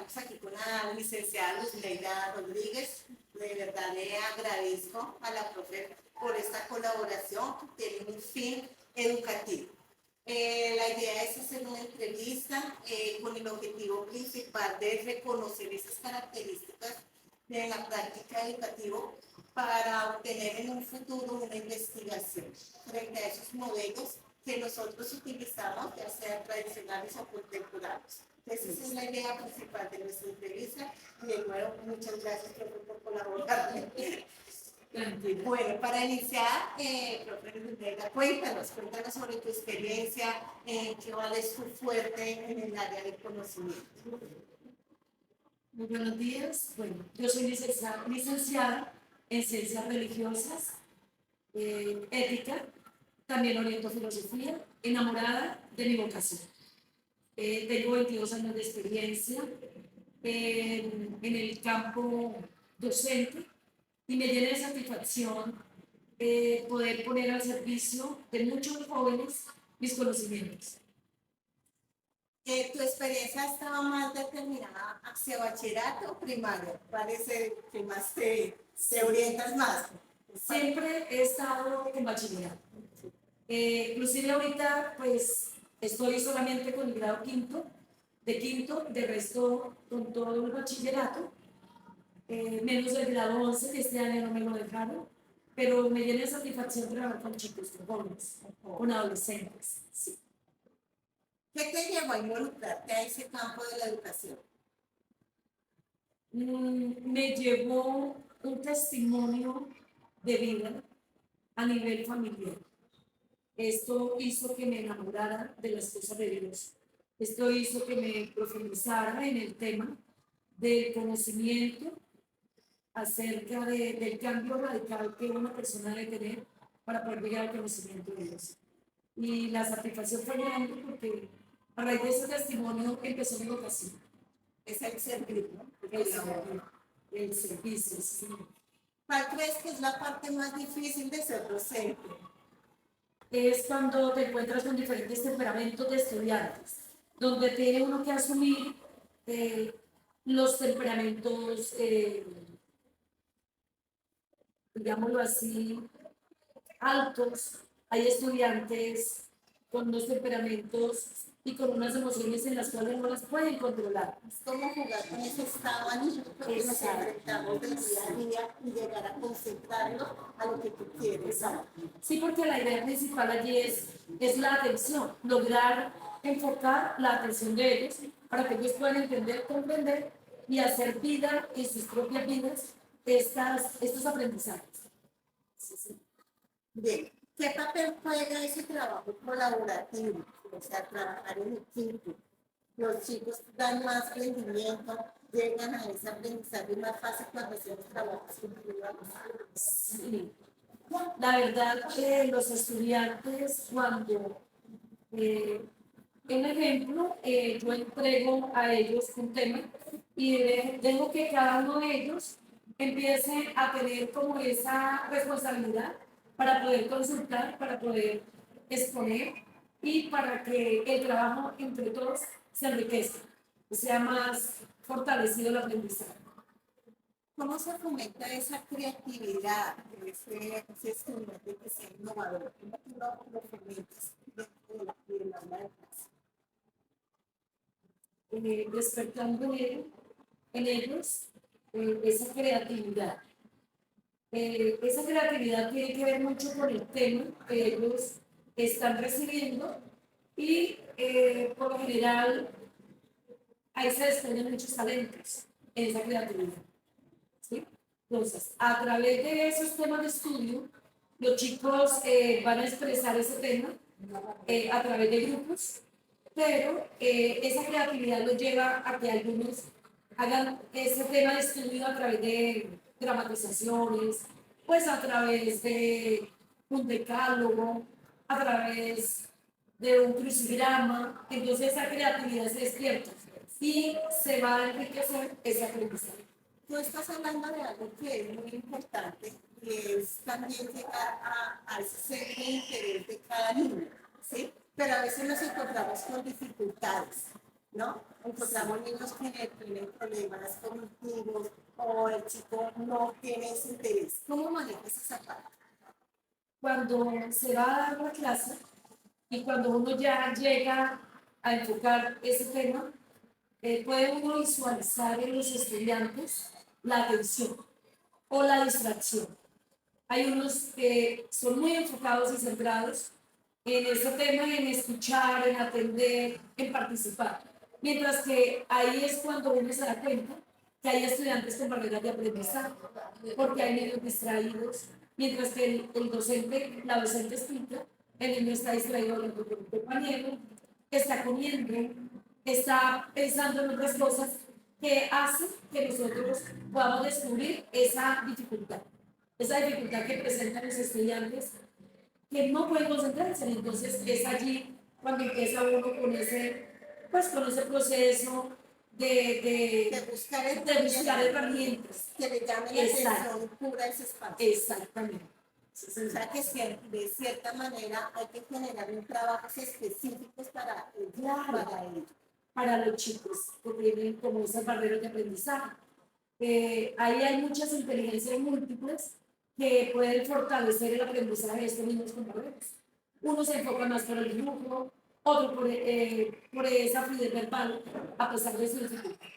estamos aquí con la licenciada Luzleida Rodríguez. De verdad le agradezco a la profe por esta colaboración que tiene un fin educativo. La idea es hacer una entrevista con el objetivo principal de reconocer esas características de la práctica educativa para obtener en un futuro una investigación frente a esos modelos que nosotros utilizamos, ya sean tradicionales o contemporáneos. Esa es la idea principal de nuestra entrevista. Y de nuevo, muchas gracias, profe, por colaborar. Bueno, para iniciar, profe Luzleida, cuéntanos sobre tu experiencia, cuál es tu fuerte en el área de conocimiento. Muy buenos días. Bueno, yo soy licenciada en Ciencias Religiosas, Ética, también oriento filosofía, enamorada de mi vocación. Tengo 22 años de experiencia en el campo docente y me llena de satisfacción poder poner al servicio de muchos jóvenes mis conocimientos. ¿Tu experiencia estaba más determinada hacia bachillerato o primaria? Parece que más te orientas más. Siempre he estado en bachillerato. Inclusive ahorita pues estoy solamente con el grado quinto, de resto con todo el bachillerato, menos el grado 11, que este año no me lo dejaron, pero me llena de satisfacción trabajar con chicos, con jóvenes, con adolescentes. Sí. ¿Qué te llevó a involucrarte a ese campo de la educación? Me llevó un testimonio de vida a nivel familiar. Esto hizo que me enamorara de las cosas de Dios. Esto hizo que me profundizara en el tema del conocimiento acerca del cambio radical que una persona debe tener para poder llegar al conocimiento de Dios. Y la satisfacción fue grande porque a raíz de ese testimonio empezó mi vocación. Es el servir, ¿no? El servicio, sí. ¿Cuál crees que es la parte más difícil de ser docente? Es cuando te encuentras con diferentes temperamentos de estudiantes, donde tiene uno que asumir los temperamentos, digámoslo así, altos. Hay estudiantes con unos temperamentos y con unas emociones en las cuales no las pueden controlar. Es como jugar con ese estado anímico que nos enfrentamos del día a día y llegar a concentrarlo a lo que tú quieres. Exacto. Sí, porque la idea principal allí es la atención, lograr enfocar la atención de ellos para que ellos puedan entender, comprender y hacer vida en sus propias vidas estos aprendizajes. Sí, sí. Bien, ¿qué papel juega ese trabajo colaborativo? O sea, trabajar en equipo. Los chicos dan más rendimiento, llegan a ese aprendizaje más fácil cuando hacemos trabajos individuales. Sí. La verdad que los estudiantes cuando, un ejemplo, yo entrego a ellos un tema y dejo que cada uno de ellos empiece a tener como esa responsabilidad para poder consultar, para poder exponer y para que el trabajo entre todos se enriquezca, sea más fortalecido el aprendizaje. ¿Cómo se fomenta esa creatividad, ese estudiante que sea innovador? ¿Cómo tú lo fomentas dentro de la aula de clase? Despertando en ellos esa creatividad. Esa creatividad tiene que ver mucho con el tema que ellos están recibiendo y por lo general ahí se desprenden muchos talentos en esa creatividad. ¿Sí? Entonces, a través de esos temas de estudio, los chicos van a expresar ese tema a través de grupos, pero esa creatividad los lleva a que algunos hagan ese tema de estudio a través de dramatizaciones, pues a través de un decálogo, a través de un crucigrama. Entonces esa creatividad se despierta y se va a enriquecer ese aprendizaje. Tú estás hablando de algo que es muy importante y es también llegar a ese centro de interés de cada niño, ¿sí? Pero a veces nos encontramos con dificultades. ¿no? Encontramos niños que tienen problemas cognitivos o el chico no tiene ese interés. ¿Cómo manejas esa parte? Cuando se va a dar la clase y cuando uno ya llega a enfocar ese tema, puede uno visualizar en los estudiantes la atención o la distracción. Hay unos que son muy enfocados y centrados en ese tema, en escuchar, en atender, en participar. Mientras que ahí es cuando uno se da cuenta que hay estudiantes con barreras de aprendizaje, porque hay niños distraídos, mientras que el docente, la docente explica, el niño está distraído hablando con un compañero, está comiendo, está pensando en otras cosas que hacen que nosotros podamos descubrir esa dificultad que presentan los estudiantes que no pueden concentrarse. Entonces es allí cuando empieza uno con ese, pues, con ese proceso De buscar herramientas. que le llamen la atención pura a ese espacio. Exactamente. O sea que de cierta manera hay que generar un trabajos específicos para ellos. Para los chicos que tienen como esas barreras de aprendizaje. Ahí hay muchas inteligencias múltiples que pueden fortalecer el aprendizaje de estos niños con barreras. Uno se enfoca más por el dibujo, otro por esa fluidez verbal, a pesar de su dificultad.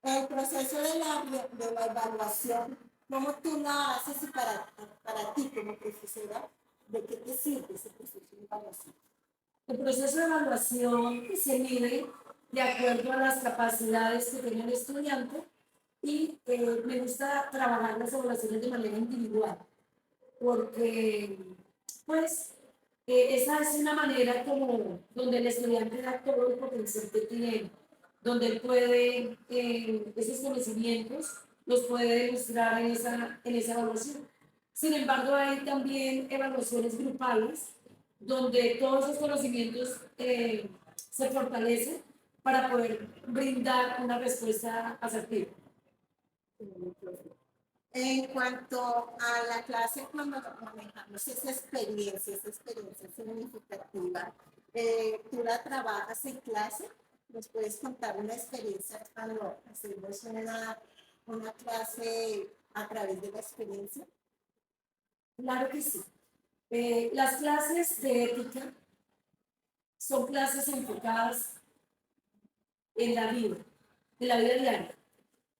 El proceso de la evaluación, ¿cómo tú la haces y para ti como profesora, de qué te sirve ese proceso de evaluación? El proceso de evaluación se mide de acuerdo a las capacidades que tiene el estudiante y me gusta trabajar las evaluaciones de manera individual, porque pues esa es una manera como donde el estudiante da todo el potencial que tiene, donde él puede, esos conocimientos los puede demostrar en esa evaluación. Sin embargo, hay también evaluaciones grupales donde todos esos conocimientos se fortalecen para poder brindar una respuesta asertiva. En cuanto a la clase, cuando manejamos esa experiencia significativa, ¿tú la trabajas en clase? ¿Nos puedes contar una experiencia cuando hacemos una clase a través de la experiencia? Claro que sí. Las clases de ética son clases enfocadas en la vida diaria.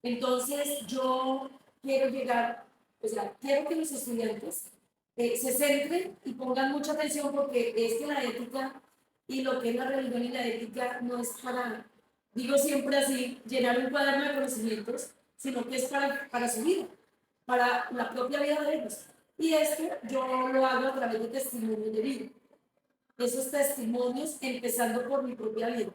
Entonces, yo quiero llegar, o sea, quiero que los estudiantes se centren y pongan mucha atención porque es que la ética y lo que es la religión y la ética no es para, digo siempre así, llenar un cuaderno de conocimientos, sino que es para su vida, para la propia vida de ellos. Y esto yo lo hago a través de testimonios de vida. Esos testimonios empezando por mi propia vida.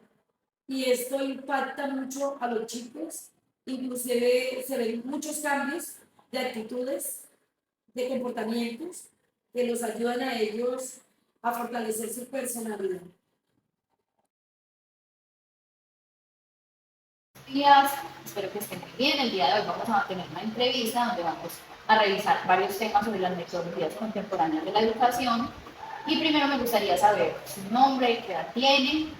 Y esto impacta mucho a los chicos, inclusive se ven muchos cambios de actitudes, de comportamientos que los ayudan a ellos a fortalecer su personalidad. Días, espero que estén muy bien. El día de hoy vamos a tener una entrevista donde vamos a revisar varios temas sobre las metodologías contemporáneas de la educación. Y primero me gustaría saber su nombre, qué edad tiene,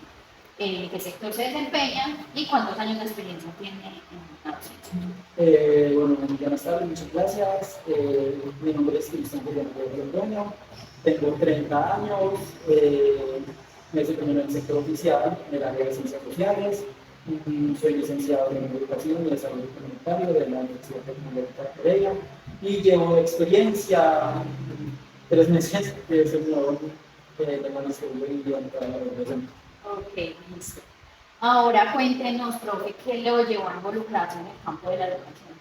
en qué sector se desempeña y cuántos años de experiencia tiene en la docencia. Bueno, buenas tardes, muchas gracias. Mi nombre es Cristian Londoño, tengo 30 años, me desempeño en el sector oficial, en el área de ciencias sociales, soy licenciado en Educación y Desarrollo Comunitario de la Universidad Tecnológica de Pereira y llevo experiencia 3 meses, que es el nuevo de magisterio y guión para la educación. Ok, listo. Ahora cuéntenos, profe, ¿qué lo llevó a involucrarse en el campo de la educación?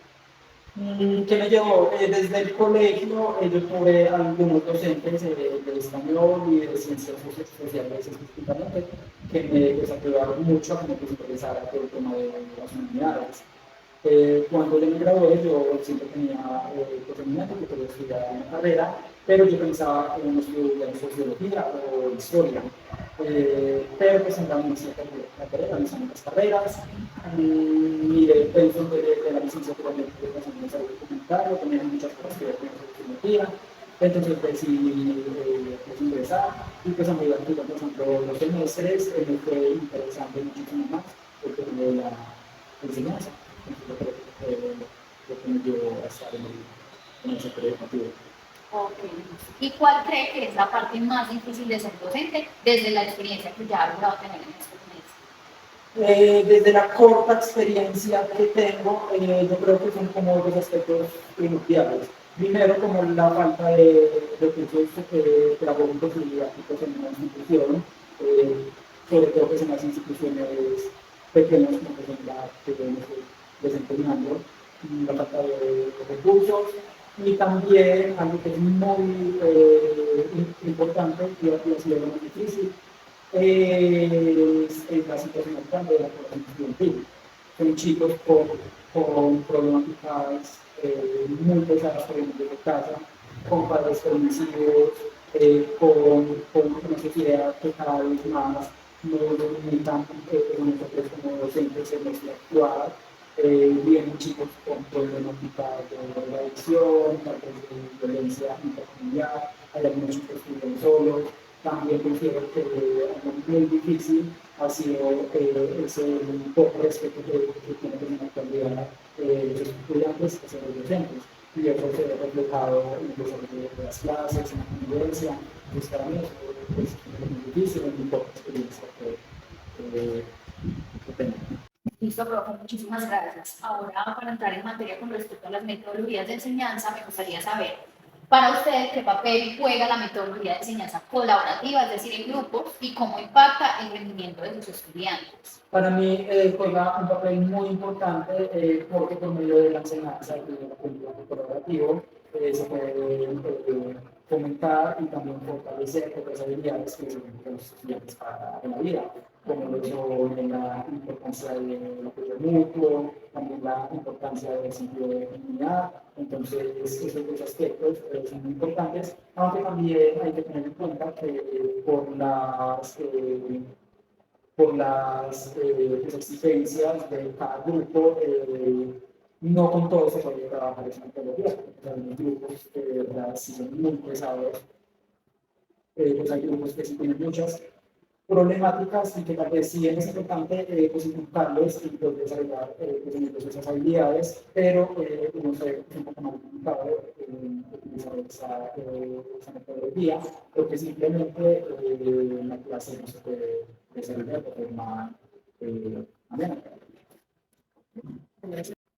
¿Qué me llevó? Desde el colegio yo tuve algunos docentes de español y de ciencias sociales específicamente que me ayudaron mucho a que me interesara por el tema de las humanidades. Cuando yo me gradué, yo siempre tenía conocimiento que podía estudiar una carrera, pero yo pensaba en estudiar sociología o historia. Pero presentaba una cierta carrera, mis otras carreras, miré pensó de la licenciatura de Educación y Desarrollo Comunitario, también hay muchas cosas que ver con sociología, entonces decidí pues, ingresar, y pues a medida que iban pasando los semestres, me fue interesando muchísimo más el tema de la enseñanza. Entonces, yo creo que fue lo que me llevó a estar en el sector educativo. Ok. ¿Y cuál cree que es la parte más difícil de ser docente desde la experiencia que ya ha logrado tener en estos meses? Desde la corta experiencia que tengo, yo creo que son como dos aspectos primordiales. Primero, como la falta de recursos pedagógicos y didácticos en una institución, sobre todo pues en las instituciones pequeñas como que son las que me estoy desempeñando, la falta de recursos y también algo que es muy importante y ha sido lo más difícil, es la situación actual de la población estudiantil. Son chicos con problemáticas muy pesadas por ejemplo de casa, con padres permisivos, con una sociedad que cada vez más nos limitan nosotros como docentes en nuestra actuar. Vienen chicos con problemáticas de adicción, tal vez de violencia intrafamiliar, hay algunos chicos que viven solos. También considero que algo muy difícil ha sido ese poco respeto que tienen en la actualidad los estudiantes hacia los docentes. Y eso se ve reflejado en el desarrollo de las clases, en la convivencia. Pues para mí es muy difícil, es muy poca experiencia que tengo. Listo, profe, muchísimas gracias. Ahora, para entrar en materia con respecto a las metodologías de enseñanza, me gustaría saber, para usted, ¿qué papel juega la metodología de enseñanza colaborativa, es decir, en grupos, y cómo impacta el rendimiento de sus estudiantes? Para mí juega un papel muy importante porque por medio de la enseñanza y del aprendizaje colaborativo se puede fomentar y también fortalecer otras habilidades que son los estudiantes para la vida, como lo son la importancia del apoyo mutuo, también la importancia del sentido de comunidad. Entonces, esos dos aspectos son muy importantes, aunque también hay que tener en cuenta que por las pues, exigencias de cada grupo, no con todos se puede trabajar esa metodología, porque hay grupos que de verdad sí son muy pesados, pues hay grupos que sí tienen muchas problemáticas y que tal vez sí es importante pues inculcarles y pues, desarrollar pues, en ellos esas habilidades, pero uno se ve un poco más limitado en utilizar esa metodología, porque simplemente en la clase no se puede desarrollar de forma amena.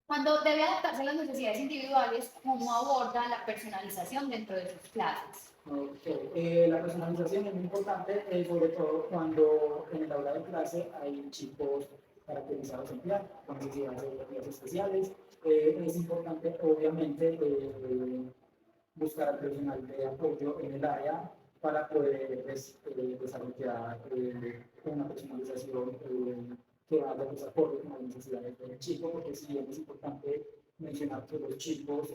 Cuando debe adaptarse a las necesidades individuales, ¿cómo aborda la personalización dentro de sus clases? Okay. La personalización es muy importante, sobre todo cuando en el aula de clase hay chicos caracterizados en plan, con necesidades educativas especiales. Es importante, obviamente, buscar al personal de apoyo en el área para poder desarrollar una personalización que vaya de acuerdo con las necesidades del chico, porque si bien es importante mencionar que los chicos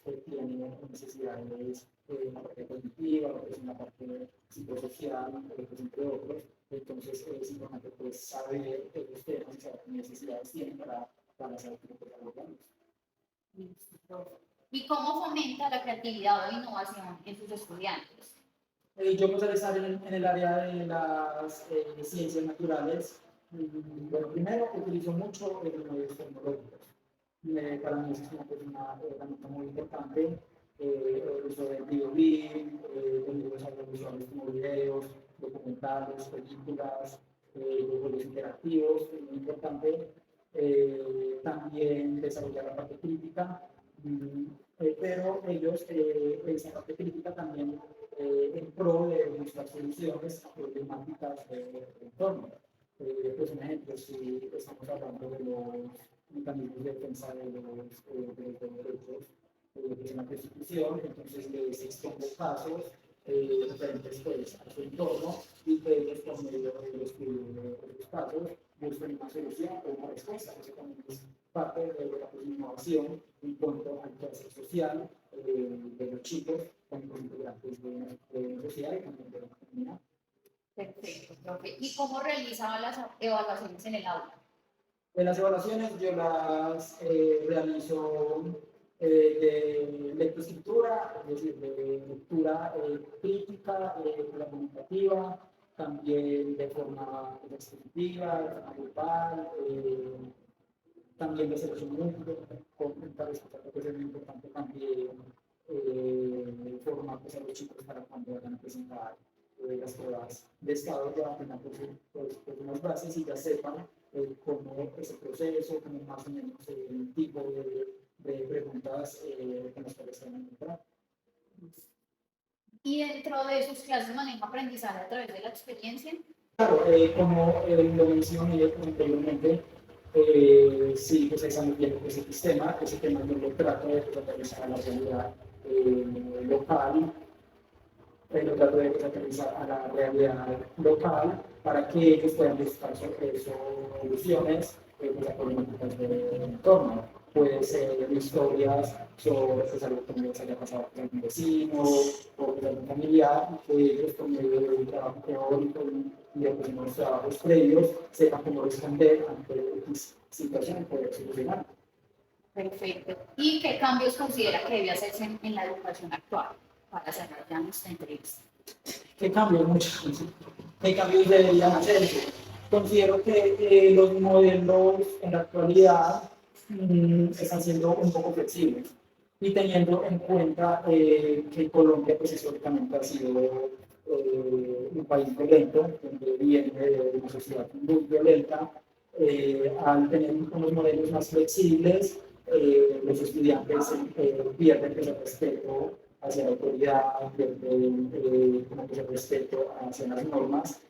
que tienen necesidades en la parte cognitiva, en la parte psicosocial, pues, entre otros, entonces es importante pues, saber los temas y saber qué necesidades tienen para saber cómo abordarlos. ¿Y cómo fomenta la creatividad o innovación en sus estudiantes? Yo pues al estar en el área de las ciencias naturales, bueno, primero utilizo mucho los medios tecnológicos. Para mí es una herramienta muy importante, el uso del videolink, de medios audiovisuales como videos, documentales, películas, juegos interactivos, es muy importante. También desarrollar la parte crítica, pero ellos, esa parte crítica también en pro de buscar soluciones a problemáticas del entorno. Pues un ejemplo, si estamos hablando de los mecanismos de defensa de los derechos en la Constitución, entonces les expongo casos referentes pues, a su entorno y que ellos por medio del estudio de los casos busquen una solución o una respuesta. Eso también es parte de la innovación en cuanto al quehacer social de los chicos con los integrantes de la sociedad y también de la comunidad. Perfecto, profe. ¿Y cómo realizaba las evaluaciones en el aula? En las evaluaciones yo las realizo de lectoescritura, es decir, de lectura crítica, comunicativa, también de forma expositiva, de forma grupal, también de selección múltiple, con tal vez que es muy importante también formar pues, a los chicos para cuando vayan a presentar las pruebas de estado, ya tengan pues, unas bases y ya sepan cómo es el proceso, cómo más o menos el tipo de preguntas con las cuales se van a encontrar. ¿Y dentro de sus clases maneja aprendizaje a través de la experiencia? Claro, como lo mencioné anteriormente, sí, pues es muy bien ese sistema yo lo trato de aterrizar a la realidad local, lo trato de aterrizar a la realidad local para que ellos puedan buscar soluciones pues, a problemáticas del entorno. Puede ser historias sobre pues, algo que les haya pasado con algún vecino o con algún familiar, que ellos por medio de un trabajo teórico y de pues, unos trabajos previos sepan cómo responder ante X situación y poder solucionar. Perfecto. ¿Y qué cambios considera que debe hacerse en la educación actual para cerrar ya nuestra entrevista? ¿Qué cambios? Muchos. ¿Qué cambios deberían hacerse? Considero que los modelos en la actualidad están siendo un poco flexibles y teniendo en cuenta que Colombia pues, históricamente ha sido un país violento, donde viene de una sociedad muy violenta, al tener unos modelos más flexibles, los estudiantes pierden ese respeto hacia la autoridad, pierden ese respeto hacia las normas.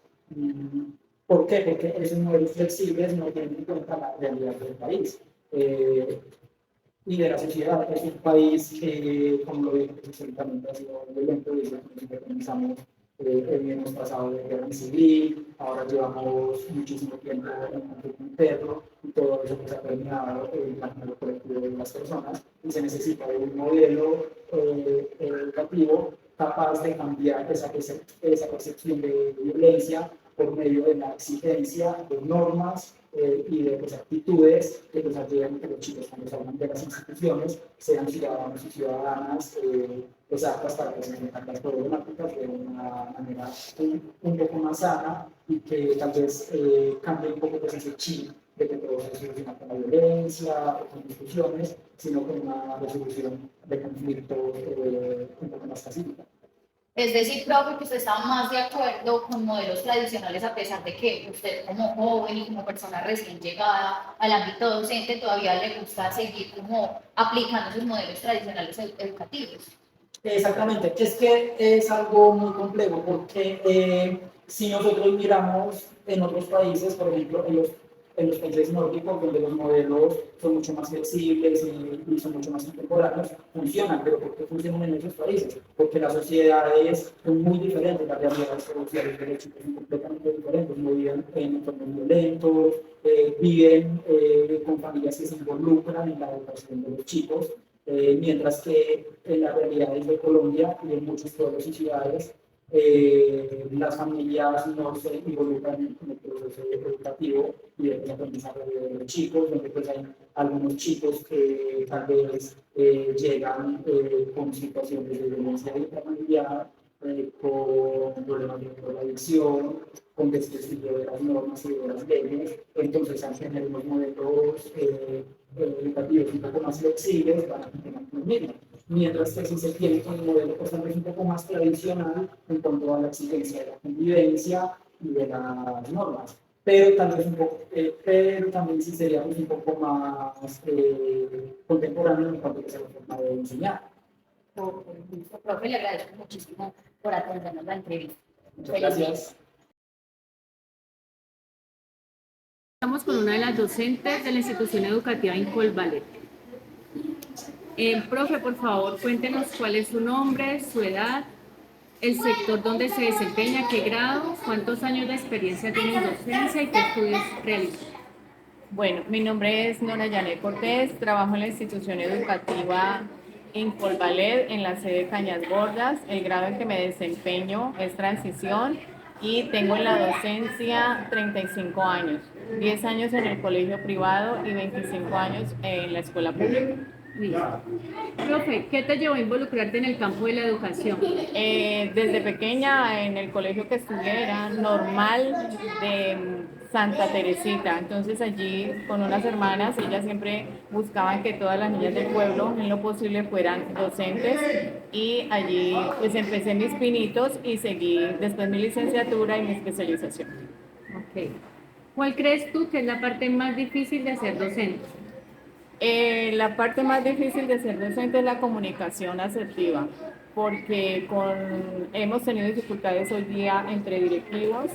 ¿Por qué? Porque esos modelos flexibles no tienen en cuenta la realidad del país y de la sociedad. Es un país que, como lo dije, históricamente ha sido violento, desde que comenzamos hemos pasado de guerra civil, ahora llevamos muchísimo tiempo en conflicto interno y todo eso pues, ha terminado el imaginario colectivo de las personas y se necesita un modelo educativo capaz de cambiar esa percepción de violencia por medio de la exigencia de normas y de pues, actitudes que pues, ayuden a que los chicos cuando salgan de las instituciones sean ciudadanos y ciudadanas aptas para que se enfrentan las problemáticas de una manera un poco más sana y que tal vez cambie un poco pues, ese chip de que todo se soluciona con la violencia o con discusiones, sino con una resolución de conflictos un poco más pacífica. Es decir, profe, que usted está más de acuerdo con modelos tradicionales a pesar de que usted como joven y como persona recién llegada al ámbito docente todavía le gusta seguir como aplicando esos modelos tradicionales educativos. Exactamente, es que es algo muy complejo porque si nosotros miramos en otros países, por ejemplo en los países nórdicos, donde los modelos son mucho más flexibles y son mucho más contemporáneos, funcionan, pero ¿por qué funcionan en esos países? Porque las sociedades son muy diferentes, las realidades sociales de los chicos son completamente diferentes, no viven en entornos violentos, viven con familias que se involucran en la educación de los chicos. Mientras que en las realidades de Colombia y en muchos pueblos y ciudades, las familias no se involucran en el proceso educativo y el aprendizaje de los chicos, donde pues hay algunos chicos que tal vez llegan con situaciones de violencia familiar, con problemas de drogadicción, con desprestigio de las normas y de las leyes, entonces al tener unos modelos educativos un poco más flexibles van a funcionar lo mismo. Mientras que si se tiene un modelo pues, tal vez un poco más tradicional en cuanto a la exigencia de la convivencia y de las normas, pero tal vez un poco, pero también sí seríamos un poco más contemporáneos en cuanto a la forma de enseñar. Profe, le agradezco muchísimo por atendernos la entrevista. Muchas gracias. Estamos con una de las docentes de la institución educativa Incol Ballet. Profe, por favor, cuéntenos cuál es su nombre, su edad, el sector donde se desempeña, qué grado, cuántos años de experiencia tiene en docencia y qué estudios realiza. Bueno, mi nombre es Nora Yanet Cortés, trabajo en la institución educativa Incol Ballet en la sede Cañas Gordas. El grado en que me desempeño es transición y tengo en la docencia 35 años, 10 años en el colegio privado y 25 años en la escuela pública. Listo. Profe, ¿qué te llevó a involucrarte en el campo de la educación? Desde pequeña en el colegio que estudié era normal de Santa Teresita, entonces allí con unas hermanas, ellas siempre buscaban que todas las niñas del pueblo en lo posible fueran docentes y allí pues empecé mis pinitos y seguí después mi licenciatura y mi especialización. Ok. ¿Cuál crees tú que es la parte más difícil de ser docente? La parte más difícil de ser docente es la comunicación asertiva, porque hemos tenido dificultades hoy día entre directivos,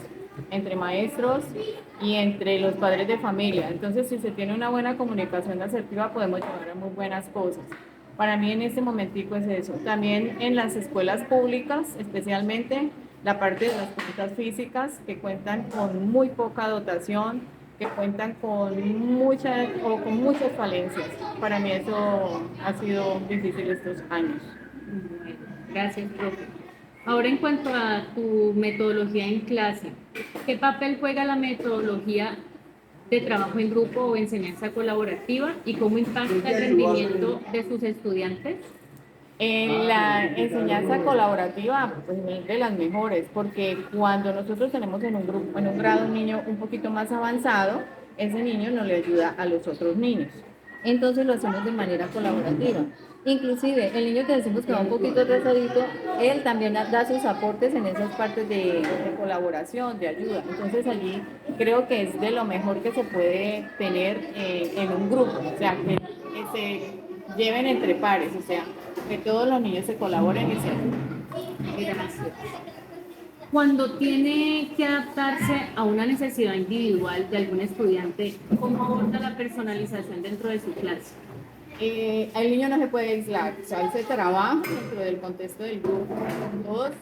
entre maestros y entre los padres de familia. Entonces, si se tiene una buena comunicación asertiva, podemos llegar a muy buenas cosas. Para mí en este momentico es eso. También en las escuelas públicas, especialmente la parte de las cosas físicas que cuentan con muy poca dotación, que cuentan con muchas falencias. Para mí eso ha sido difícil estos años. Bueno, gracias, profe. Ahora, en cuanto a tu metodología en clase, ¿qué papel juega la metodología de trabajo en grupo o enseñanza colaborativa y cómo impacta el rendimiento de sus estudiantes? En la enseñanza colaborativa, pues es de las mejores, porque cuando nosotros tenemos en un grupo, en un grado un niño un poquito más avanzado, ese niño no le ayuda a los otros niños. Entonces lo hacemos de manera colaborativa. Inclusive el niño que decimos que va un poquito atrasadito, él también da sus aportes en esas partes de colaboración, de ayuda. Entonces allí creo que es de lo mejor que se puede tener en un grupo, o sea, que se lleven entre pares, o sea, que todos los niños se colaboren y se ayuden. Gracias. Cuando tiene que adaptarse a una necesidad individual de algún estudiante, ¿cómo aborda la personalización dentro de su clase? El niño no se puede aislar, o sea, él se trabaja dentro del contexto del grupo. Todos,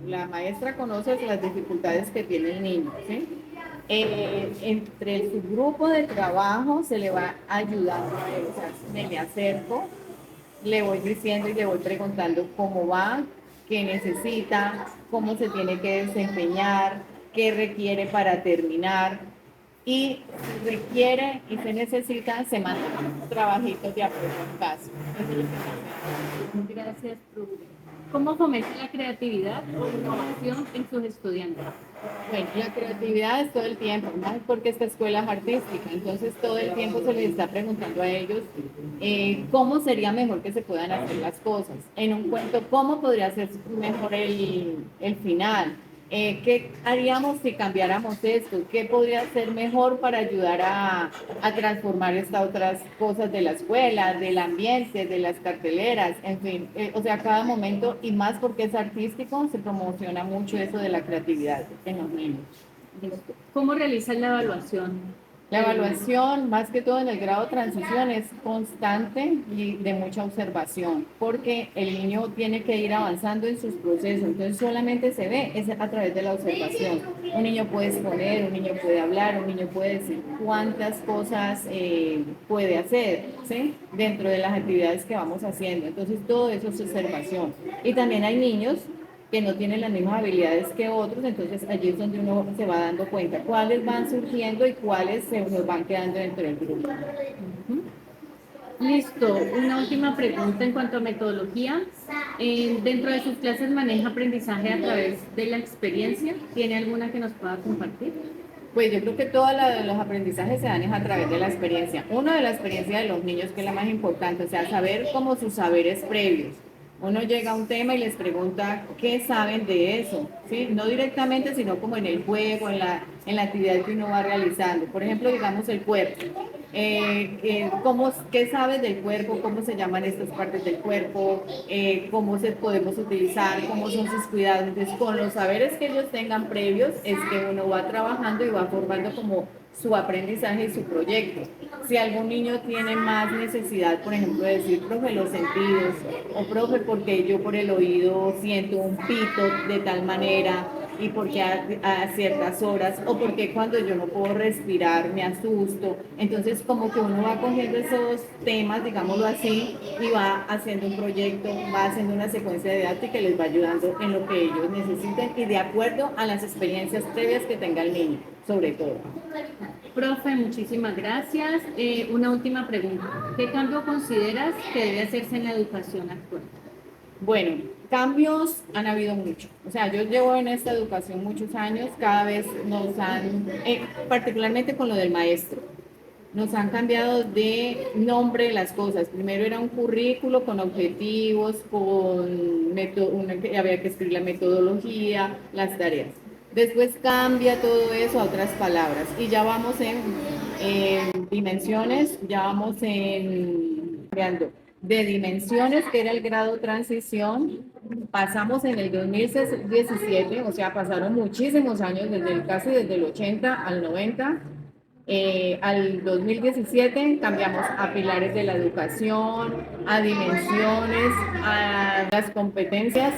la maestra conoce las dificultades que tiene el niño, ¿sí? Entre su grupo de trabajo se le va ayudando a él, o sea, me le acerco, le voy diciendo y le voy preguntando cómo va, qué necesita, cómo se tiene que desempeñar, qué requiere para terminar. Y si requiere y se necesita, se mandan trabajitos de apoyo en casa. Eso es lo que hacemos. Gracias, profe. ¿Cómo fomenta la creatividad o innovación en sus estudiantes? Bueno, la creatividad es todo el tiempo, ¿no? Porque esta escuela es artística, entonces todo el tiempo se les está preguntando a ellos cómo sería mejor que se puedan hacer las cosas. En un cuento, ¿cómo podría ser mejor el final? ¿Qué haríamos si cambiáramos esto? ¿Qué podría ser mejor para ayudar a transformar estas otras cosas de la escuela, del ambiente, de las carteleras, en fin? O sea, cada momento, y más porque es artístico, se promociona mucho eso de la creatividad en los niños. ¿Cómo realizan la evaluación? La evaluación, más que todo en el grado de transición, es constante y de mucha observación, porque el niño tiene que ir avanzando en sus procesos, entonces solamente se ve es a través de la observación. Un niño puede exponer, un niño puede hablar, un niño puede decir cuántas cosas puede hacer, ¿sí? Dentro de las actividades que vamos haciendo, entonces todo eso es observación. Y también hay niños que no tienen las mismas habilidades que otros, entonces allí es donde uno se va dando cuenta cuáles van surgiendo y cuáles se nos van quedando dentro del grupo. Listo. Una última pregunta en cuanto a metodología. Dentro de sus clases maneja aprendizaje a través de la experiencia. ¿Tiene alguna que nos pueda compartir? Pues yo creo que todos los aprendizajes se dan es a través de la experiencia. Uno de la experiencia de los niños, que es la más importante, o sea, saber como sus saberes previos. Uno llega a un tema y les pregunta qué saben de eso, ¿sí? No directamente, sino como en el juego, en la actividad que uno va realizando. Por ejemplo, digamos el cuerpo. ¿Qué sabes del cuerpo? ¿Cómo se llaman estas partes del cuerpo? ¿Cómo se podemos utilizar? ¿Cómo son sus cuidados? Entonces, con los saberes que ellos tengan previos, es que uno va trabajando y va formando como su aprendizaje y su proyecto. Si algún niño tiene más necesidad, por ejemplo, de decir, profe, los sentidos, o profe, porque yo por el oído siento un pito de tal manera, y porque a ciertas horas, o porque cuando yo no puedo respirar me asusto. Entonces, como que uno va cogiendo esos temas, digámoslo así, y va haciendo un proyecto, va haciendo una secuencia de datos que les va ayudando en lo que ellos necesiten y de acuerdo a las experiencias previas que tenga el niño, sobre todo. Profe, muchísimas gracias. Una última pregunta. ¿Qué cambio consideras que debe hacerse en la educación actual? Bueno, cambios han habido mucho. O sea, yo llevo en esta educación muchos años, cada vez nos han, particularmente con lo del maestro, nos han cambiado de nombre las cosas. Primero era un currículo con objetivos, con había que escribir la metodología, las tareas. Después cambia todo eso a otras palabras y ya vamos en dimensiones, ya vamos cambiando de dimensiones, que era el grado transición, pasamos en el 2017, o sea, pasaron muchísimos años, casi desde el 80 al 90, al 2017 cambiamos a pilares de la educación, a dimensiones, a las competencias.